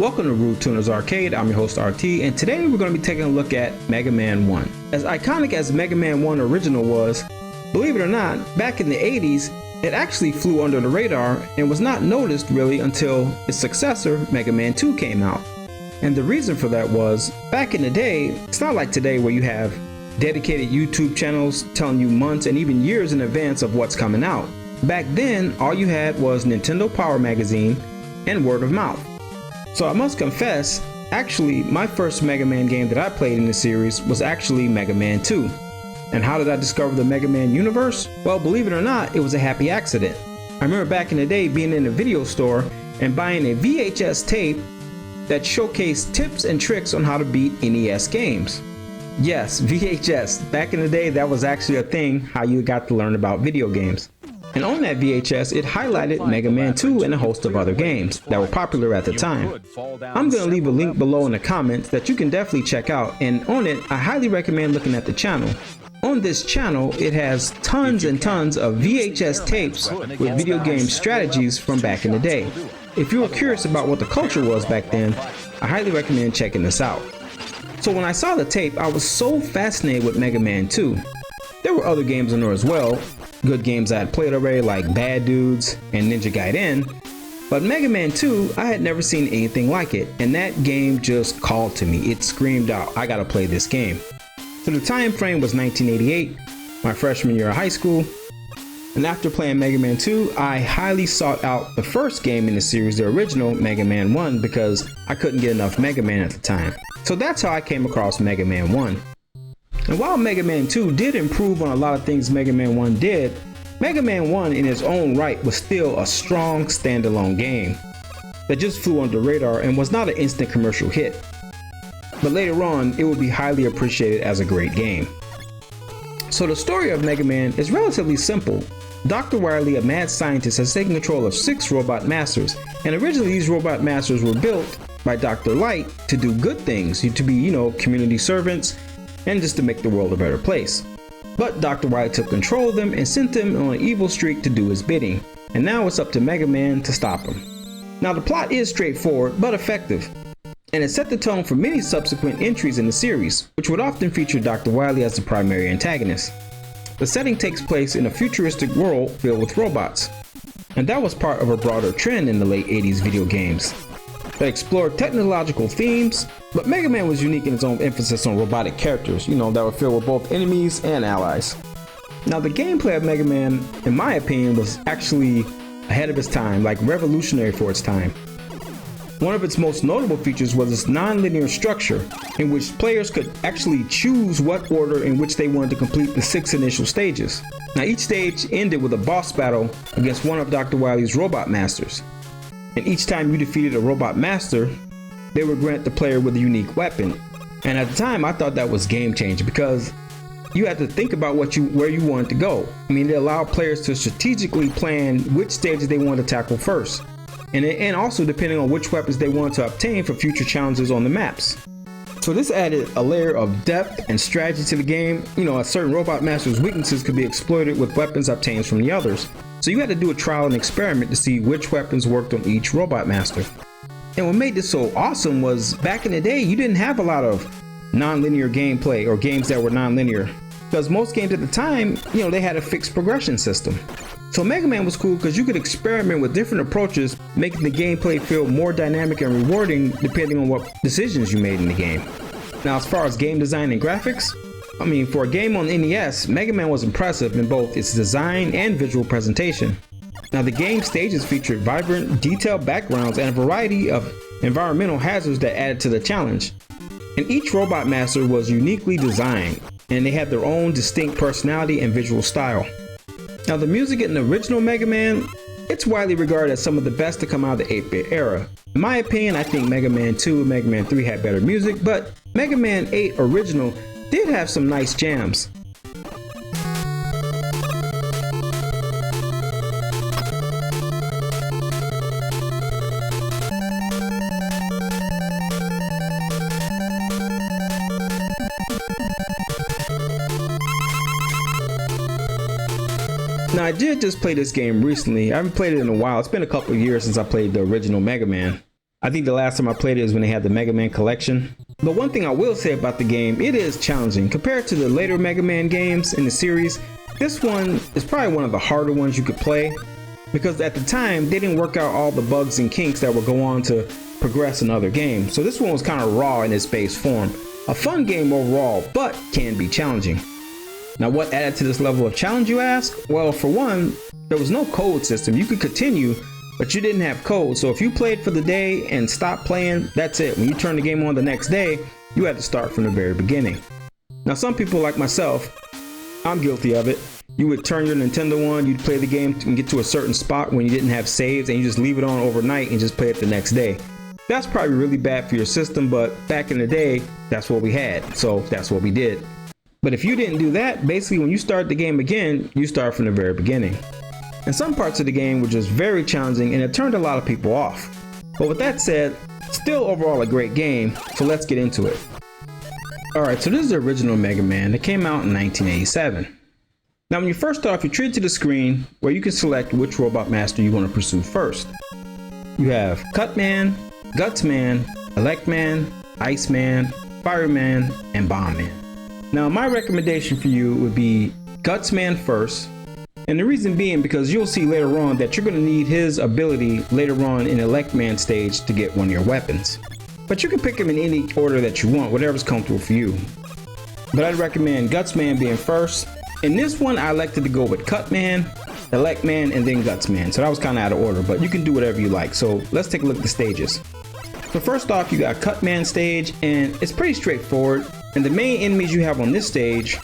Welcome to Rudetunas Arcade. I'm your host RT, and today we're going to be taking a look at Mega Man 1. As iconic as Mega Man 1 original was, believe it or not, back in the 80s, it actually flew under the radar and was not noticed really until its successor, Mega Man 2, came out. And the reason for that was, back in the day, it's not like today where you have dedicated YouTube channels telling you months and even years in advance of what's coming out. Back then, all you had was Nintendo Power Magazine and word of mouth. So I must confess, actually my first Mega Man game that I played in the series was actually Mega Man 2. And how did I discover the Mega Man universe? Well, believe it or not, it was a happy accident. I remember back in the day being in a video store and buying a VHS tape that showcased tips and tricks on how to beat NES games. Yes, VHS. Back in the day, that was actually a thing, how you got to learn about video games. And on that VHS, it highlighted Mega Man 2 and a host of other games that were popular at the time. I'm going to leave a link below in the comments that you can definitely check out, and on it, I highly recommend looking at the channel. On this channel, it has tons and tons of VHS tapes with video game strategies from back in the day. If you were curious about what the culture was back then, I highly recommend checking this out. So when I saw the tape, I was so fascinated with Mega Man 2. There were other games in there as well, good games I had played already like Bad Dudes and Ninja Gaiden, but Mega Man 2, I had never seen anything like it, and that game just called to me. It screamed out, I gotta play this game. So the time frame was 1988, my freshman year of high school, and after playing Mega Man 2, I highly sought out the first game in the series, the original Mega Man 1, because I couldn't get enough Mega Man at the time. So that's how I came across Mega Man 1. And while Mega Man 2 did improve on a lot of things Mega Man 1 did, Mega Man 1 in its own right was still a strong standalone game that just flew under the radar and was not an instant commercial hit. But later on, it would be highly appreciated as a great game. So the story of Mega Man is relatively simple. Dr. Wily, a mad scientist, has taken control of 6 robot masters, and originally these robot masters were built by Dr. Light to do good things, to be, community servants, and just to make the world a better place. But Dr. Wily took control of them and sent them on an evil streak to do his bidding, and now it's up to Mega Man to stop him. Now the plot is straightforward but effective, and it set the tone for many subsequent entries in the series, which would often feature Dr. Wily as the primary antagonist. The setting takes place in a futuristic world filled with robots, and that was part of a broader trend in the late 80s video games that explored technological themes, but Mega Man was unique in its own emphasis on robotic characters, that were filled with both enemies and allies. Now the gameplay of Mega Man, in my opinion, was actually ahead of its time, like revolutionary for its time. One of its most notable features was its non-linear structure, in which players could actually choose what order in which they wanted to complete the 6 initial stages. Now each stage ended with a boss battle against one of Dr. Wily's robot masters. And each time you defeated a robot master, they would grant the player with a unique weapon. And at the time, I thought that was game changing because you had to think about where you wanted to go. I mean, it allowed players to strategically plan which stages they wanted to tackle first. And also depending on which weapons they wanted to obtain for future challenges on the maps. So this added a layer of depth and strategy to the game. A certain robot master's weaknesses could be exploited with weapons obtained from the others. So you had to do a trial and experiment to see which weapons worked on each robot master. And what made this so awesome was back in the day, you didn't have a lot of non-linear gameplay or games that were non-linear. Because most games at the time, they had a fixed progression system. So Mega Man was cool because you could experiment with different approaches, making the gameplay feel more dynamic and rewarding depending on what decisions you made in the game. Now as far as game design and graphics, for a game on NES, Mega Man was impressive in both its design and visual presentation. Now the game stages featured vibrant, detailed backgrounds and a variety of environmental hazards that added to the challenge. And each robot master was uniquely designed, and they had their own distinct personality and visual style. Now the music in the original Mega Man, it's widely regarded as some of the best to come out of the 8-bit era. In my opinion, I think Mega Man 2 and Mega Man 3 had better music, but Mega Man 8 original did have some nice jams. Now I did just play this game recently. I haven't played it in a while. It's been a couple of years since I played the original Mega Man. I think the last time I played it was when they had the Mega Man collection. But one thing I will say about the game, it is challenging. Compared to the later Mega Man games in the series, this one is probably one of the harder ones you could play, because at the time they didn't work out all the bugs and kinks that would go on to progress in other games. So this one was kind of raw in its base form. A fun game overall, but can be challenging. Now what added to this level of challenge, you ask? Well, for one, there was no code system. You could continue, but you didn't have code. So if you played for the day and stopped playing, that's it. When you turn the game on the next day, you had to start from the very beginning. Now some people like myself, I'm guilty of it. You would turn your Nintendo on, you'd play the game and get to a certain spot when you didn't have saves, and you just leave it on overnight and just play it the next day. That's probably really bad for your system, but back in the day, that's what we had. So that's what we did. But if you didn't do that, basically when you start the game again, you start from the very beginning. And some parts of the game were just very challenging and it turned a lot of people off. But with that said, still overall a great game, so let's get into it. Alright, so this is the original Mega Man that came out in 1987. Now when you first start off, you're treated to the screen where you can select which Robot Master you want to pursue first. You have Cutman, Gutsman, Electman, Iceman, Fireman, and Bombman. Now my recommendation for you would be Gutsman first, and the reason being because you'll see later on that you're going to need his ability later on in Electman stage to get one of your weapons. But you can pick him in any order that you want, whatever's comfortable for you. But I'd recommend Gutsman being first. In this one I elected to go with Cutman, Electman, and then Gutsman, so that was kind of out of order, but you can do whatever you like. So let's take a look at the stages. So first off, you got Cutman stage, and it's pretty straightforward. And the main enemies you have on this stage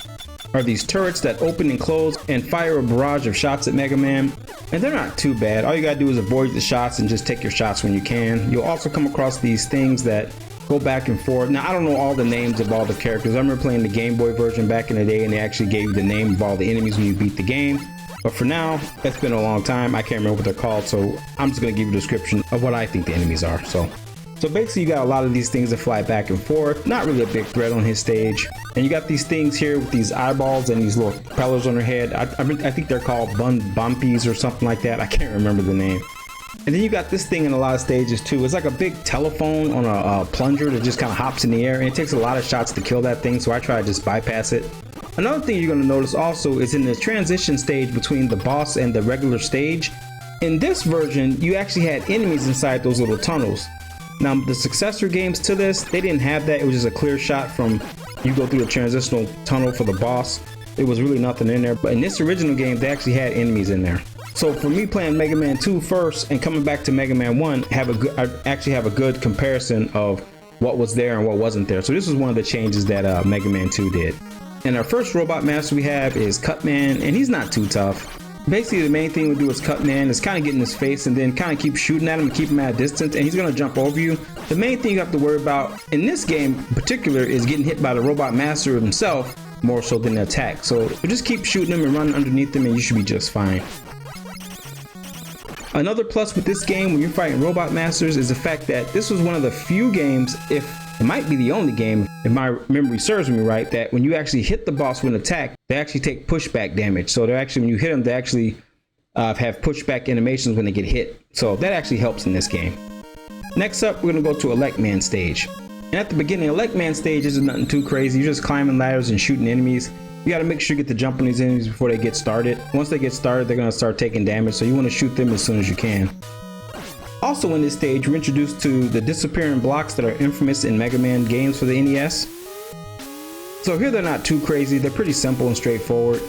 are these turrets that open and close and fire a barrage of shots at Mega Man. And they're not too bad. All you gotta do is avoid the shots and just take your shots when you can. You'll also come across these things that go back and forth. Now I don't know all the names of all the characters. I remember playing the Game Boy version back in the day and they actually gave you the name of all the enemies when you beat the game. But for now, that's been a long time. I can't remember what they're called, so I'm just gonna give you a description of what I think the enemies are. So basically you got a lot of these things that fly back and forth, not really a big threat on his stage. And you got these things here with these eyeballs and these little propellers on their head. I think they're called bumpies or something like that. I can't remember the name. And then you got this thing in a lot of stages too. It's like a big telephone on a plunger that just kind of hops in the air, and it takes a lot of shots to kill that thing, so I try to just bypass it. Another thing you're going to notice also is in the transition stage between the boss and the regular stage. In this version, you actually had enemies inside those little tunnels. Now the successor games to this, they didn't have that. It was just a clear shot from you go through the transitional tunnel for the boss. It was really nothing in there, but in this original game they actually had enemies in there. So for me playing Mega Man 2 first and coming back to Mega Man 1, I actually have a good comparison of what was there and what wasn't there. So this was one of the changes that Mega Man 2 did. And our first Robot Master we have is Cutman, and he's not too tough. Basically the main thing we do is Cutman is kind of get in his face and then kind of keep shooting at him and keep him at a distance, and he's going to jump over you. The main thing you have to worry about in this game in particular is getting hit by the Robot Master himself more so than the attack. So just keep shooting him and run underneath him and you should be just fine. Another plus with this game when you're fighting Robot Masters is the fact that this was one of the few games, if it might be the only game, if my memory serves me right, that when you actually hit the boss with an attack, they actually take pushback damage. So they're actually, when you hit them, they actually have pushback animations when they get hit. So that actually helps in this game. Next up, we're going to go to Electman stage. And at the beginning, Electman stage isn't nothing too crazy. You're just climbing ladders and shooting enemies. You got to make sure you get the jump on these enemies before they get started. Once they get started, they're going to start taking damage, so you want to shoot them as soon as you can. Also in this stage, we're introduced to the disappearing blocks that are infamous in Mega Man games for the NES. So here they're not too crazy, they're pretty simple and straightforward.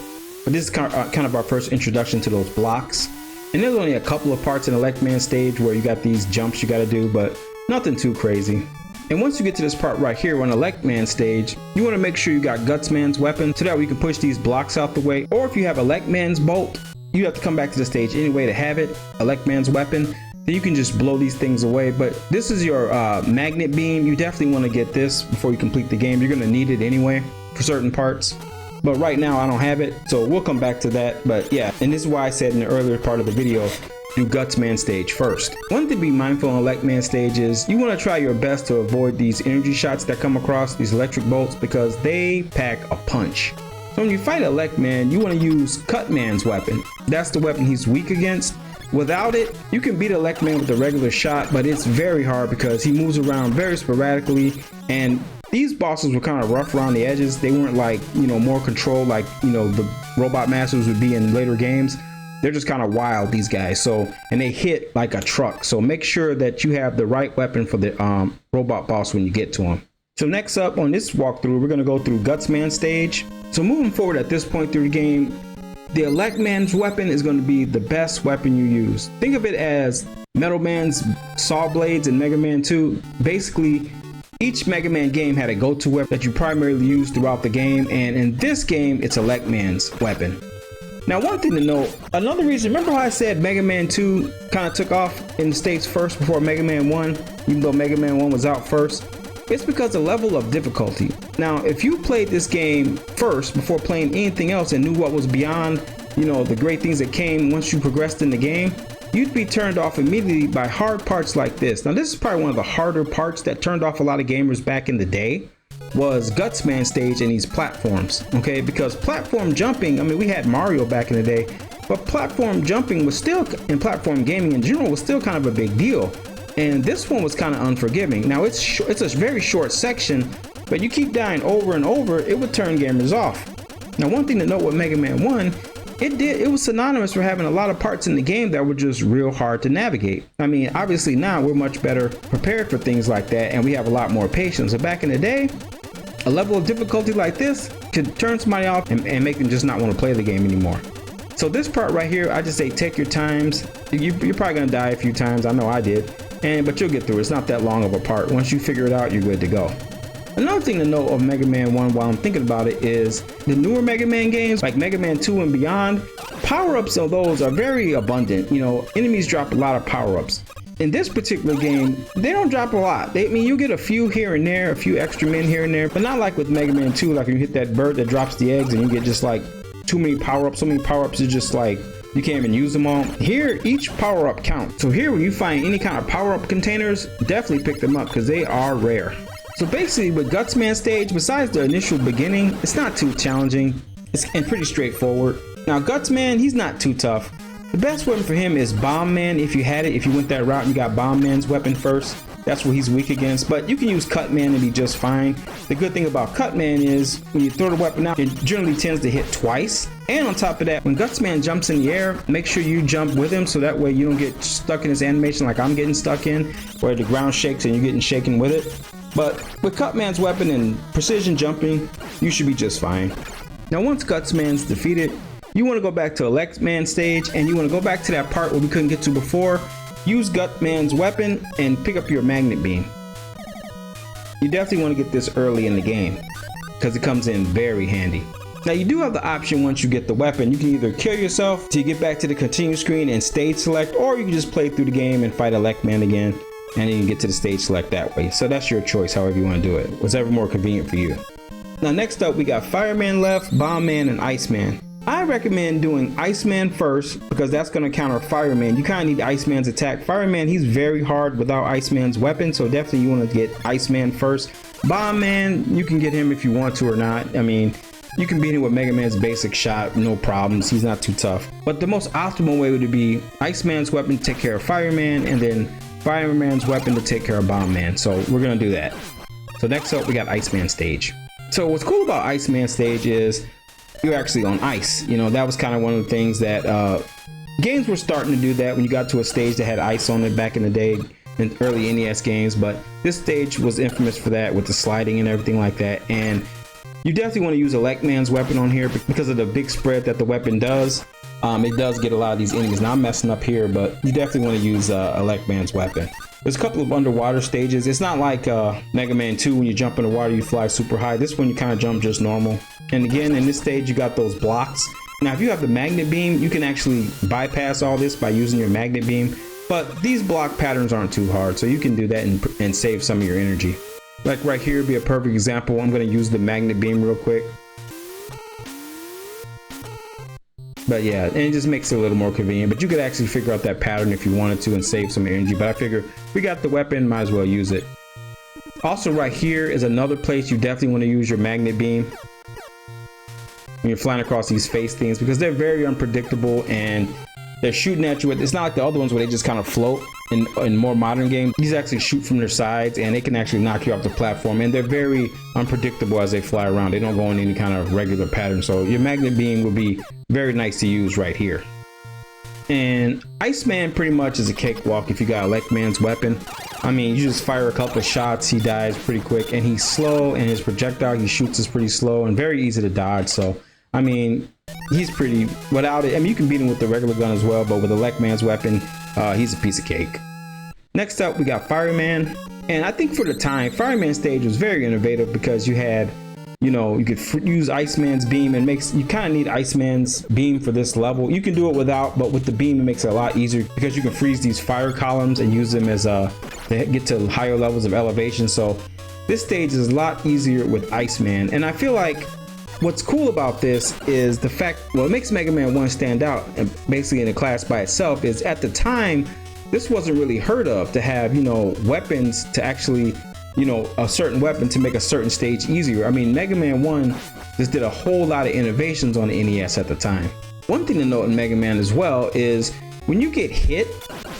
But this is kind of our first introduction to those blocks. And there's only a couple of parts in Electman stage where you got these jumps you got to do, but nothing too crazy. And once you get to this part right here on Electman stage, you want to make sure you got Gutsman's weapon so that we can push these blocks out the way. Or if you have Electman's bolt, you have to come back to the stage anyway to have it, Electman's weapon. Then you can just blow these things away. But this is your magnet beam. You definitely want to get this before you complete the game. You're going to need it anyway for certain parts. But right now I don't have it, so we'll come back to that. But yeah, and this is why I said in the earlier part of the video, do Gutsman stage first. One thing to be mindful on Electman stage is you want to try your best to avoid these energy shots that come across, these electric bolts, because they pack a punch. So when you fight Electman, you want to use Cutman's weapon. That's the weapon he's weak against. Without it, you can beat Electman with a regular shot, but it's very hard because he moves around very sporadically, and these bosses were kind of rough around the edges. They weren't like, you know, more controlled like, you know, the Robot Masters would be in later games. They're just kind of wild, these guys. So, and they hit like a truck. So make sure that you have the right weapon for the robot boss when you get to him. So next up on this walkthrough, we're going to go through Gutsman stage. So moving forward at this point through the game, the Electman's weapon is going to be the best weapon you use. Think of it as Metal Man's saw blades in Mega Man 2. Basically, each Mega Man game had a go-to weapon that you primarily use throughout the game, and in this game, it's Electman's weapon. Now, one thing to note, another reason, remember how I said Mega Man 2 kind of took off in the States first before Mega Man 1, even though Mega Man 1 was out first? It's because the level of difficulty. Now, if you played this game first before playing anything else and knew what was beyond, you know, the great things that came once you progressed in the game, you'd be turned off immediately by hard parts like this. Now, this is probably one of the harder parts that turned off a lot of gamers back in the day, was Gutsman stage and these platforms, okay? Because platform jumping, I mean, we had Mario back in the day, but platform jumping was still, and platform gaming in general was still kind of a big deal. And this one was kind of unforgiving. Now it's a very short section, but you keep dying over and over, it would turn gamers off. Now, one thing to note with Mega Man 1, it was synonymous for having a lot of parts in the game that were just real hard to navigate. I mean, obviously now we're much better prepared for things like that, and we have a lot more patience. But back in the day, a level of difficulty like this could turn somebody off and make them just not want to play the game anymore. So this part right here, I just say take your times. You're probably gonna die a few times. I know I did. But you'll get through it. It's not that long of a part. Once you figure it out, you're good to go. Another thing to note of Mega Man 1 while I'm thinking about it is the newer Mega Man games, like Mega Man 2 and beyond, power-ups of those are very abundant. You know, enemies drop a lot of power-ups. In this particular game, they don't drop a lot. I mean, you get a few here and there, a few extra men here and there, but not like with Mega Man 2, like when you hit that bird that drops the eggs and you get just like too many power-ups. So many power-ups are just like, you can't even use them all. Here, each power-up counts. So here, when you find any kind of power-up containers, definitely pick them up because they are rare. So basically, with Gutsman stage, besides the initial beginning, it's not too challenging. And pretty straightforward. Now, Gutsman, he's not too tough. The best weapon for him is Bomb Man if you had it. If you went that route and you got Bomb Man's weapon first, that's what he's weak against. But you can use Cut Man and be just fine. The good thing about Cut Man is when you throw the weapon out, it generally tends to hit twice. And on top of that, when Gutsman jumps in the air, make sure you jump with him so that way you don't get stuck in this animation like I'm getting stuck in, where the ground shakes and you're getting shaken with it. But with Cutman's weapon and precision jumping, you should be just fine. Now, once Gutsman's defeated, you want to go back to Electman stage, and you want to go back to that part where we couldn't get to before. Use Gutsman's weapon and pick up your magnet beam. You definitely want to get this early in the game because it comes in very handy. Now, you do have the option once you get the weapon. You can either kill yourself till you get back to the continue screen and stage select, or you can just play through the game and fight Electman again, and then you can get to the stage select that way. So that's your choice, however you want to do it. Whatever more convenient for you. Now, next up, we got Fireman left, Bomb Man, and Iceman. I recommend doing Iceman first because that's going to counter Fireman. You kind of need Iceman's attack. Fireman, he's very hard without Iceman's weapon, so definitely you want to get Iceman first. Bomb Man, you can get him if you want to or not. I mean, you can beat him with Mega Man's basic shot, no problems. He's not too tough. But the most optimal way would be Iceman's weapon to take care of Fireman, and then Fireman's weapon to take care of Bomb Man. So we're going to do that. So next up, we got Iceman stage. So what's cool about Iceman stage is you're actually on ice. You know, that was kind of one of the things that games were starting to do, that when you got to a stage that had ice on it back in the day in early NES games. But this stage was infamous for that, with the sliding and everything like that. And you definitely want to use Electman's weapon on here because of the big spread that the weapon does. It does get a lot of these enemies. Now I'm messing up here, but you definitely want to use Electman's weapon. There's a couple of underwater stages. It's not like Mega Man 2 when you jump in the water you fly super high. This one you kind of jump just normal. And again, in this stage you got those blocks. Now if you have the magnet beam, you can actually bypass all this by using your magnet beam. But these block patterns aren't too hard, so you can do that and save some of your energy. Like right here would be a perfect example. I'm going to use the magnet beam real quick. But yeah, and it just makes it a little more convenient. But you could actually figure out that pattern if you wanted to and save some energy. But I figure we got the weapon, might as well use it. Also right here is another place you definitely want to use your magnet beam when you're flying across these face things, because they're very unpredictable and they're shooting at you with, it's not like the other ones where they just kind of float in more modern games. These actually shoot from their sides, and they can actually knock you off the platform, and they're very unpredictable as they fly around. They don't go in any kind of regular pattern, so your magnet beam would be very nice to use right here. And Iceman pretty much is a cakewalk if you got Electman's weapon. I mean, you just fire a couple of shots, he dies pretty quick, and he's slow, and his projectile he shoots is pretty slow and very easy to dodge. So I mean, he's pretty, without it, I mean, you can beat him with the regular gun as well, but with Electman's weapon, he's a piece of cake. Next up, we got Fireman. And I think for the time, Fireman stage was very innovative because you had, you know, you could use Iceman's beam, and you kind of need Iceman's beam for this level. You can do it without, but with the beam, it makes it a lot easier because you can freeze these fire columns and use them as to get to higher levels of elevation. So this stage is a lot easier with Iceman. And I feel like what's cool about this is the fact, what makes Mega Man 1 stand out, and basically in a class by itself, is at the time, this wasn't really heard of to have, you know, weapons to actually, you know, a certain weapon to make a certain stage easier. I mean, Mega Man 1 just did a whole lot of innovations on the NES at the time. One thing to note in Mega Man as well is when you get hit,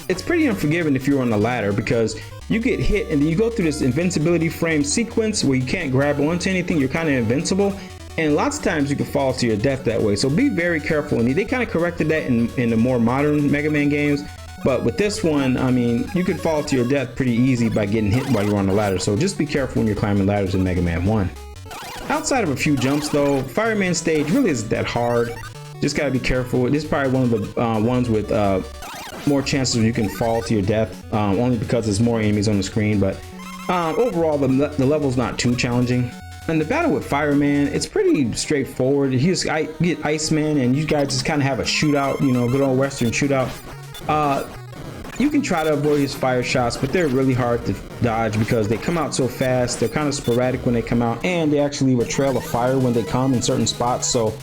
it's pretty unforgiving if you're on a ladder, because you get hit and then you go through this invincibility frame sequence where you can't grab onto anything, you're kind of invincible. And lots of times you can fall to your death that way. So be very careful. And they kind of corrected that in the more modern Mega Man games. But with this one, I mean, you could fall to your death pretty easy by getting hit while you're on the ladder. So just be careful when you're climbing ladders in Mega Man 1. Outside of a few jumps though, Fireman stage really isn't that hard. Just gotta be careful. This is probably one of the ones with more chances you can fall to your death, only because there's more enemies on the screen. But overall, the level's not too challenging. And the battle with Fireman, it's pretty straightforward. You get Iceman, and you guys just kind of have a shootout, you know, good old Western shootout. You can try to avoid his fire shots, but they're really hard to dodge because they come out so fast. They're kind of sporadic when they come out, and they actually leave a trail of fire when they come in certain spots. So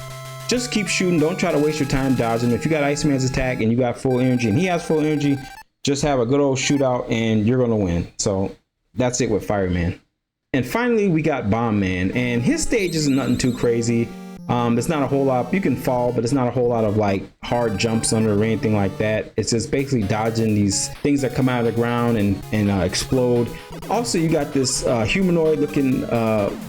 just keep shooting. Don't try to waste your time dodging. If you got Iceman's attack and you got full energy and he has full energy, just have a good old shootout and you're going to win. So that's it with Fireman. And finally, we got Bomb Man, and his stage isn't nothing too crazy. There's not a whole lot, you can fall, but it's not a whole lot of like hard jumps under or anything like that. It's just basically dodging these things that come out of the ground and explode. Also, you got this humanoid looking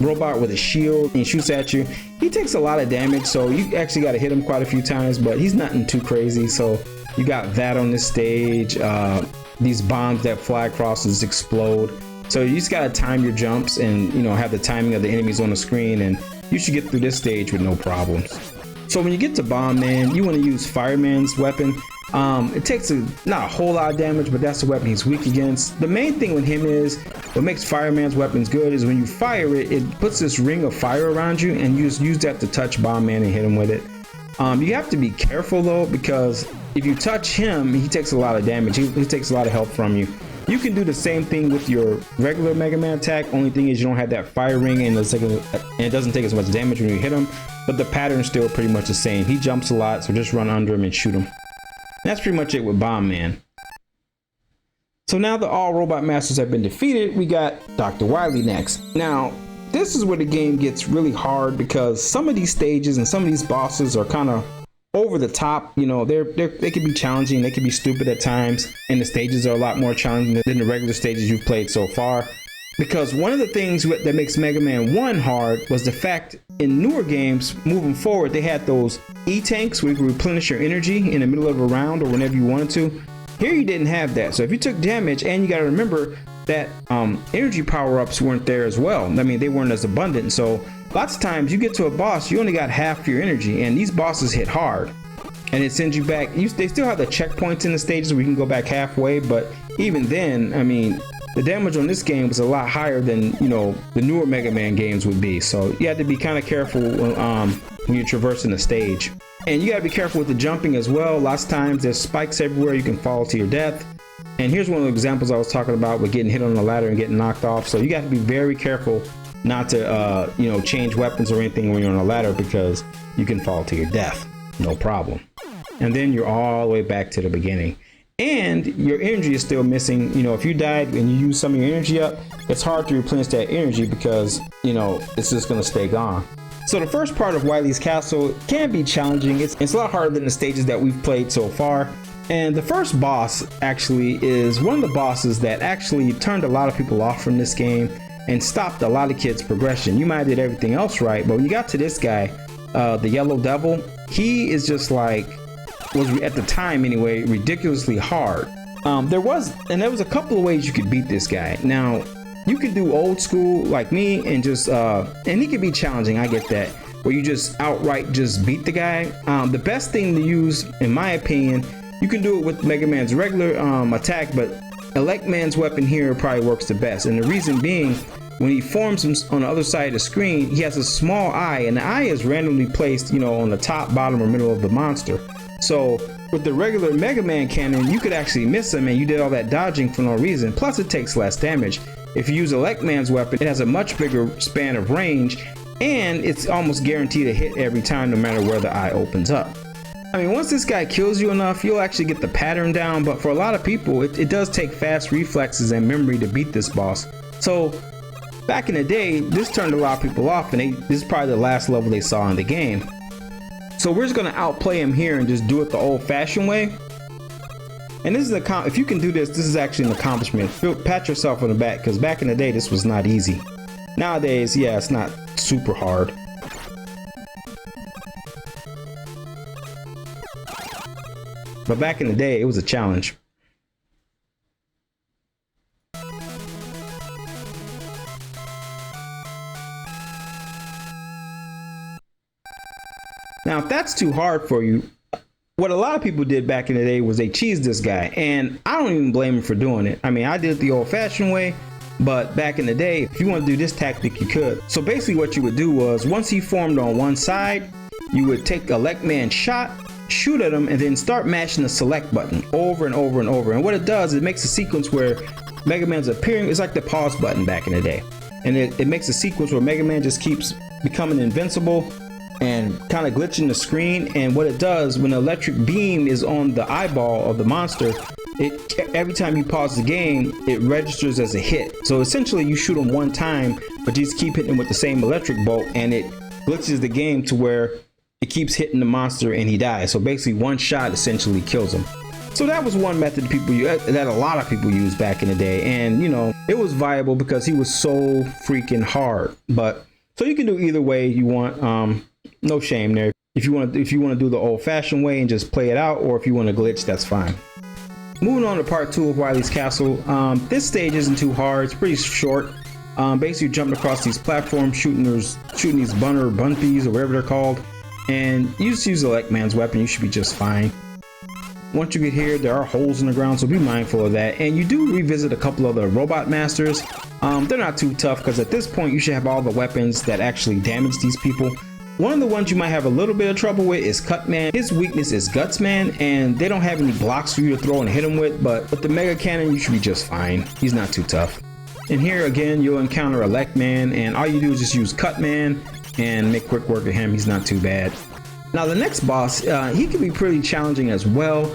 robot with a shield, and he shoots at you. He takes a lot of damage, so you actually got to hit him quite a few times, but he's nothing too crazy. So you got that on this stage. These bombs that fly across just explode. So you just gotta time your jumps and, you know, have the timing of the enemies on the screen, and you should get through this stage with no problems. So when you get to Bomb Man, you want to use Fireman's weapon. It takes not a whole lot of damage, but that's the weapon he's weak against. The main thing with him is, what makes Fireman's weapons good is when you fire it, it puts this ring of fire around you, and you just use that to touch Bomb Man and hit him with it. You have to be careful though, because if you touch him, he takes a lot of damage. He takes a lot of help from you. You can do the same thing with your regular Mega Man attack. Only thing is you don't have that fire ring, and it doesn't take as much damage when you hit him, but the pattern's still pretty much the same. He jumps a lot, so just run under him and shoot him. And that's pretty much it with Bomb Man. So now that all Robot Masters have been defeated, we got Dr. Wily next. Now, this is where the game gets really hard, because some of these stages and some of these bosses are kind of over the top. You know, they can be challenging, they can be stupid at times, and the stages are a lot more challenging than the regular stages you've played so far. Because one of the things that makes Mega Man 1 hard was the fact in newer games moving forward, they had those E-tanks where you could replenish your energy in the middle of a round or whenever you wanted to. Here you didn't have that. So if you took damage, and you got to remember that energy power-ups weren't there as well. I mean, they weren't as abundant. So lots of times you get to a boss, you only got half your energy, and these bosses hit hard, and it sends you back. They still have the checkpoints in the stages where you can go back halfway, but even then, I mean, the damage on this game was a lot higher than, you know, the newer Mega Man games would be. So you have to be kind of careful when you're traversing the stage. And you got to be careful with the jumping as well. Lots of times there's spikes everywhere, you can fall to your death. And here's one of the examples I was talking about with getting hit on the ladder and getting knocked off. So you got to be very careful not to, you know, change weapons or anything when you're on a ladder, because you can fall to your death, no problem. And then you're all the way back to the beginning. And your energy is still missing. You know, if you died and you use some of your energy up, it's hard to replenish that energy because, you know, it's just going to stay gone. So the first part of Wily's Castle can be challenging. It's a lot harder than the stages that we've played so far. And the first boss actually is one of the bosses that actually turned a lot of people off from this game and stopped a lot of kids' progression. You might have did everything else right, but when you got to this guy, the Yellow Devil, he is just like, was at the time anyway, ridiculously hard. There was a couple of ways you could beat this guy. Now, you could do old school like me and just, and he could be challenging, I get that, where you just outright just beat the guy. The best thing to use, in my opinion, you can do it with Mega Man's regular attack, but Elect Man's weapon here probably works the best. And the reason being, when he forms him on the other side of the screen, he has a small eye, and the eye is randomly placed, you know, on the top, bottom, or middle of the monster. So with the regular Mega Man cannon, you could actually miss him and you did all that dodging for no reason. Plus it takes less damage. If you use Elect Man's weapon, it has a much bigger span of range and it's almost guaranteed to hit every time no matter where the eye opens up. I mean, once this guy kills you enough, you'll actually get the pattern down, but for a lot of people, it does take fast reflexes and memory to beat this boss. So back in the day, this turned a lot of people off and this is probably the last level they saw in the game. So we're just gonna outplay him here and just do it the old-fashioned way. And this is if you can do this, this is actually an accomplishment. Pat yourself on the back, because back in the day, this was not easy. Nowadays, yeah, it's not super hard. But back in the day, it was a challenge. Now, if that's too hard for you, what a lot of people did back in the day was they cheesed this guy, and I don't even blame him for doing it. I mean, I did it the old-fashioned way, but back in the day, if you want to do this tactic, you could. So basically what you would do was, once he formed on one side, you would take Elect Man shot, shoot at him, and then start mashing the select button over and over and over. And what it does, it makes a sequence where Mega Man's appearing. It's like the pause button back in the day. And it makes a sequence where Mega Man just keeps becoming invincible and kind of glitching the screen. And what it does, when the electric beam is on the eyeball of the monster, every time you pause the game, it registers as a hit. So essentially you shoot him one time, but you just keep hitting him with the same electric bolt, and it glitches the game to where it keeps hitting the monster and he dies. So basically one shot essentially kills him. So that was one method that a lot of people used back in the day, and you know, it was viable because he was so freaking hard. But so you can do either way you want. No shame there. If you want to do the old-fashioned way and just play it out, or if you want to glitch, that's fine. Moving on to part 2 of Wily's Castle. This stage isn't too hard. It's pretty short. Basically jumping across these platforms, shooting these bunties or whatever they're called, and you just use Elect Man's weapon. You should be just fine. Once you get here, there are holes in the ground, so be mindful of that. And you do revisit a couple of the robot masters. They're not too tough because at this point you should have all the weapons that actually damage these people. One of the ones you might have a little bit of trouble with is Cutman. His weakness is Gutsman, and they don't have any blocks for you to throw and hit him with, but with the Mega Cannon, you should be just fine. He's not too tough. And here again, you'll encounter Elect Man, and all you do is just use Cutman and make quick work of him. He's not too bad. Now the next boss, he can be pretty challenging as well.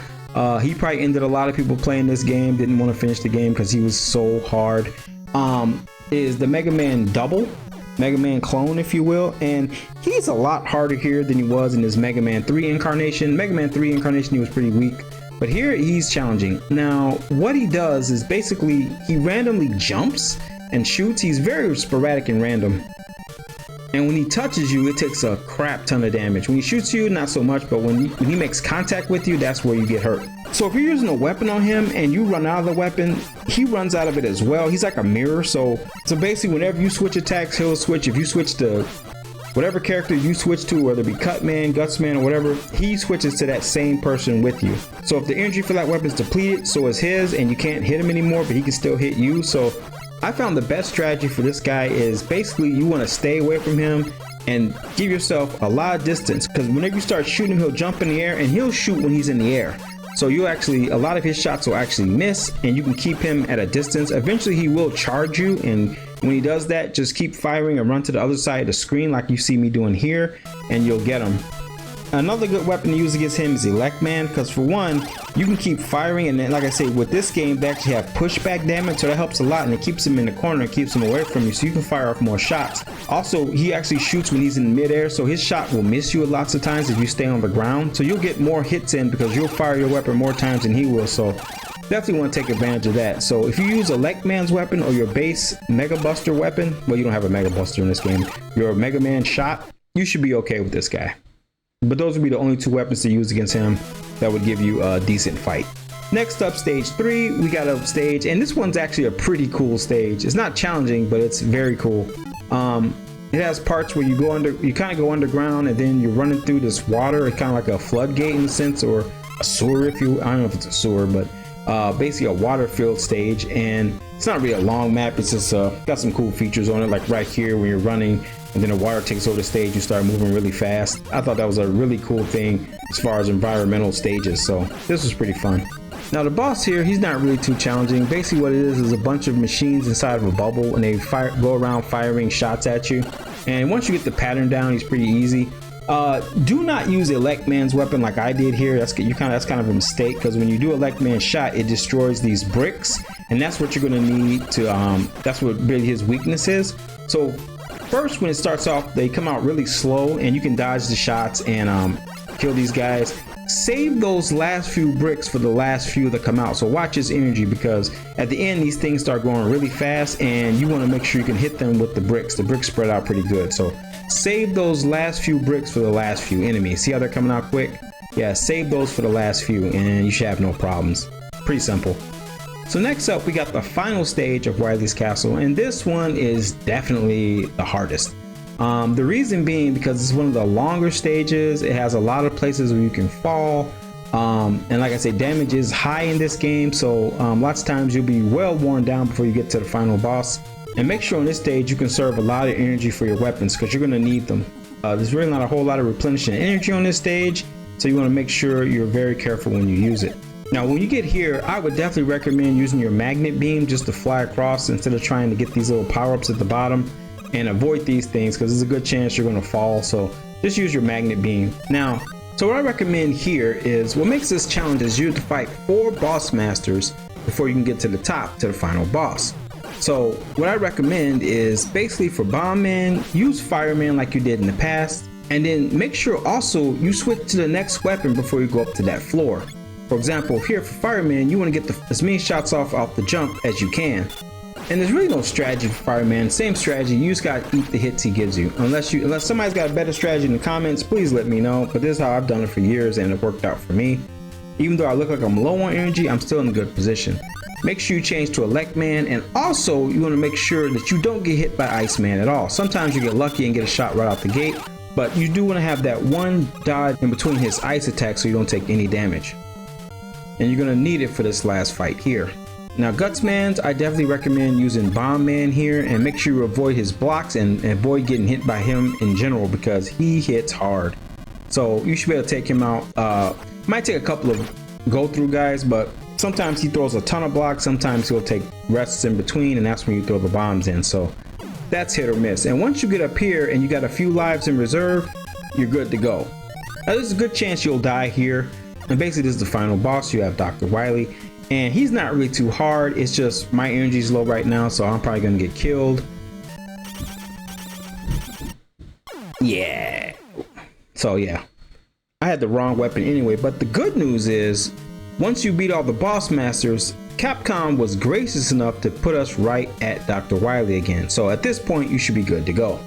He probably ended a lot of people playing this game, didn't want to finish the game because he was so hard. Is the Mega Man Double. Mega Man clone, if you will, and he's a lot harder here than he was in his Mega Man 3 incarnation. Mega Man 3 incarnation, he was pretty weak, but here he's challenging. Now what he does is basically he randomly jumps and shoots. He's very sporadic and random, and when he touches you, it takes a crap ton of damage. When he shoots you, not so much, but when he makes contact with you, that's where you get hurt. So if you're using a weapon on him and you run out of the weapon, he runs out of it as well. He's like a mirror. So basically whenever you switch attacks, he'll switch. If you switch to whatever character you switch to, whether it be Cutman, Gutsman, or whatever, he switches to that same person with you. So if the energy for that weapon is depleted, so is his, and you can't hit him anymore, but he can still hit you. So I found the best strategy for this guy is basically you want to stay away from him and give yourself a lot of distance, because whenever you start shooting, he'll jump in the air and he'll shoot when he's in the air. So you actually, a lot of his shots will actually miss, and you can keep him at a distance. Eventually he will charge you, and when he does that, just keep firing and run to the other side of the screen like you see me doing here, and you'll get him. Another good weapon to use against him is Elect Man, because for one, you can keep firing, and then like I say, with this game they actually have pushback damage, so that helps a lot, and it keeps him in the corner, keeps him away from you, so you can fire off more shots. Also, he actually shoots when he's in midair, so his shot will miss you lots of times if you stay on the ground, so you'll get more hits in because you'll fire your weapon more times than he will, so definitely want to take advantage of that. So if you use Elect Man's weapon or your base Mega Buster weapon, well, you don't have a Mega Buster in this game, your Mega Man shot, you should be okay with this guy. But those would be the only two weapons to use against him that would give you a decent fight. Next up, stage 3, we got a stage, and this one's actually a pretty cool stage. It's not challenging, but it's very cool. It has parts where you go under, you kind of go underground, and then you're running through this water. It's kind of like a floodgate in a sense, or a sewer, if you, I don't know if it's a sewer, but basically a water-filled stage. And it's not really a long map. It's just got some cool features on it, like right here when you're running and then the water takes over the stage, you start moving really fast. I thought that was a really cool thing as far as environmental stages, so this was pretty fun. Now the boss here, he's not really too challenging. Basically what it is a bunch of machines inside of a bubble, and they go around firing shots at you. And once you get the pattern down, he's pretty easy. Do not use Elect Man's weapon like I did here. That's kind of a mistake, because when you do Elect Man's shot, it destroys these bricks, and that's what you're going to need to. That's what really his weakness is. So first, when it starts off, they come out really slow, and you can dodge the shots and kill these guys. Save those last few bricks for the last few that come out. So watch his energy, because at the end these things start going really fast, and you want to make sure you can hit them with the bricks. The bricks spread out pretty good, so save those last few bricks for the last few enemies. See how they're coming out quick? Yeah, save those for the last few and you should have no problems. Pretty simple. So next up, we got the final stage of Wily's Castle, and this one is definitely the hardest. The reason being because it's one of the longer stages. It has a lot of places where you can fall, and like I said, damage is high in this game, so lots of times you'll be well worn down before you get to the final boss. And make sure on this stage you conserve a lot of energy for your weapons, because you're going to need them. There's really not a whole lot of replenishing energy on this stage, so you want to make sure you're very careful when you use it. Now when you get here, I would definitely recommend using your magnet beam just to fly across instead of trying to get these little power-ups at the bottom, and avoid these things because there's a good chance you're going to fall. So just use your magnet beam. Now, so what I recommend here is, what makes this challenge is you have to fight 4 boss masters before you can get to the top, to the final boss. So what I recommend is basically for Bomb Man, use Fireman like you did in the past, and then make sure also you switch to the next weapon before you go up to that floor. For example, here for Fireman, you want to get as many shots off the jump as you can. And there's really no strategy for Fireman. Same strategy, you just gotta eat the hits he gives you. Unless somebody's got a better strategy in the comments, please let me know. But this is how I've done it for years, and it worked out for me. Even though I look like I'm low on energy, I'm still in a good position. Make sure you change to Elect Man, and also you want to make sure that you don't get hit by Iceman at all. Sometimes you get lucky and get a shot right out the gate, but you do want to have that one dodge in between his ice attacks so you don't take any damage. And you're going to need it for this last fight here. Now Gutsman's, I definitely recommend using Bomb Man here, and make sure you avoid his blocks and avoid getting hit by him in general, because he hits hard. So you should be able to take him out. Might take a couple of go through guys, but sometimes he throws a ton of blocks, sometimes he'll take rests in between, and that's when you throw the bombs in. So that's hit or miss. And once you get up here and you got a few lives in reserve, you're good to go. Now there's a good chance you'll die here, and basically this is the final boss. You have Dr. Wily. And he's not really too hard, it's just my energy is low right now, so I'm probably gonna get killed. Yeah. So yeah, I had the wrong weapon anyway, but the good news is, once you beat all the boss masters, Capcom was gracious enough to put us right at Dr. Wily again. So at this point, you should be good to go.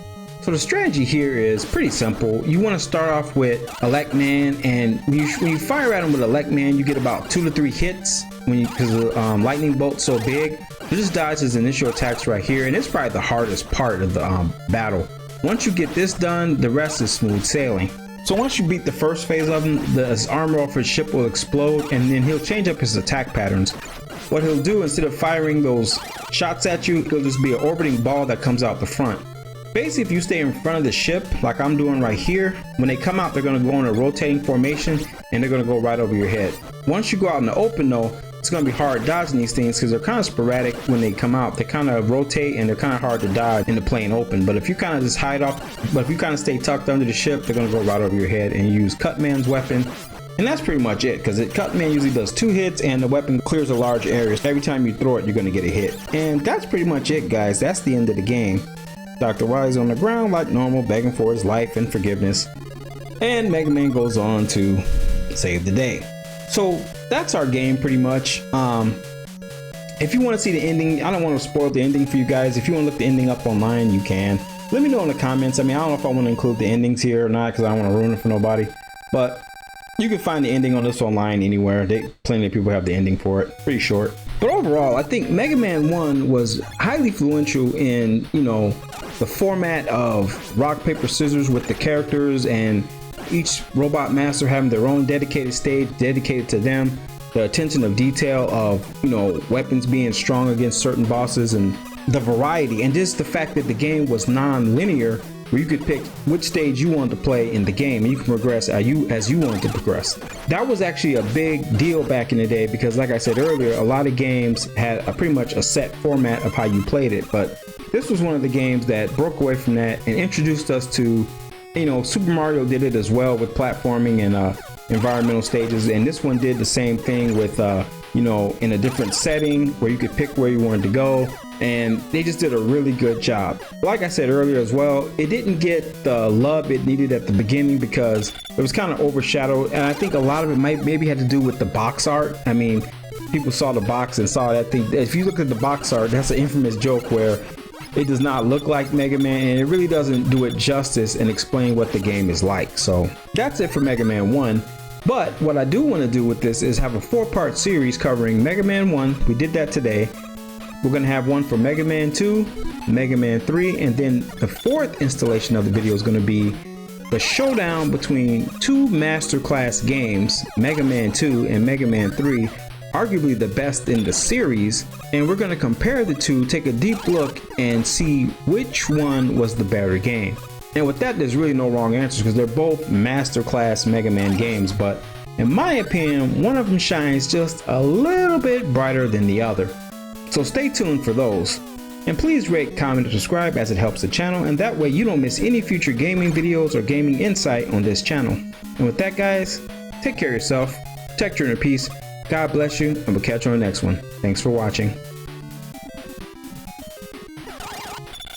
So the strategy here is pretty simple. You want to start off with Elect Man, and when you fire at him with Elect Man, you get about 2 to 3 hits because the lightning bolt's so big. So just dodge his initial attacks right here, and it's probably the hardest part of the battle. Once you get this done, the rest is smooth sailing. So once you beat the first phase of him, his armor off his ship will explode, and then he'll change up his attack patterns. What he'll do, instead of firing those shots at you, it'll just be an orbiting ball that comes out the front. Basically, if you stay in front of the ship, like I'm doing right here, when they come out, they're going to go in a rotating formation, and they're going to go right over your head. Once you go out in the open though, it's going to be hard dodging these things because they're kind of sporadic when they come out. They kind of rotate and they're kind of hard to dodge in the plain open. But if you kind of just hide off, but if you kind of stay tucked under the ship, they're going to go right over your head, and you use Cutman's weapon. And that's pretty much it, because Cutman usually does 2 hits and the weapon clears a large area. So every time you throw it, you're going to get a hit. And that's pretty much it, guys. That's the end of the game. Dr. Wily's on the ground like normal, begging for his life and forgiveness. And Mega Man goes on to save the day. So that's our game pretty much. If you want to see the ending, I don't want to spoil the ending for you guys. If you want to look the ending up online, you can. Let me know in the comments. I mean, I don't know if I want to include the endings here or not, because I don't want to ruin it for nobody. But you can find the ending on this online anywhere. Plenty of people have the ending for it. Pretty short. But overall, I think Mega Man 1 was highly influential in, you know, the format of rock, paper, scissors with the characters and each robot master having their own dedicated stage dedicated to them. The attention of detail of, you know, weapons being strong against certain bosses, and the variety, and just the fact that the game was non-linear, where you could pick which stage you wanted to play in the game and you can progress as you wanted to progress. That was actually a big deal back in the day, because like I said earlier, a lot of games had pretty much a set format of how you played it, but this was one of the games that broke away from that and introduced us to, you know, Super Mario did it as well with platforming and environmental stages, and this one did the same thing with you know, in a different setting where you could pick where you wanted to go, and they just did a really good job. Like I said earlier as well, it didn't get the love it needed at the beginning because it was kind of overshadowed, and I think a lot of it maybe had to do with the box art. I mean, people saw the box and saw that thing. If you look at the box art, that's an infamous joke where it does not look like Mega Man, and it really doesn't do it justice and explain what the game is like. So that's it for Mega Man 1. But what I do want to do with this is have a 4-part series covering Mega Man 1. We did that today. We're going to have one for Mega Man 2, Mega Man 3, and then the 4th installation of the video is going to be the showdown between 2 masterclass games, Mega Man 2 and Mega Man 3, arguably the best in the series, and we're going to compare the two, take a deep look, and see which one was the better game. And with that, there's really no wrong answers because they're both masterclass Mega Man games, but in my opinion, one of them shines just a little bit brighter than the other. So stay tuned for those. And please rate, comment, and subscribe, as it helps the channel, and that way you don't miss any future gaming videos or gaming insight on this channel. And with that, guys, take care of yourself, protect your inner peace, God bless you, and we'll catch you on the next one. Thanks for watching.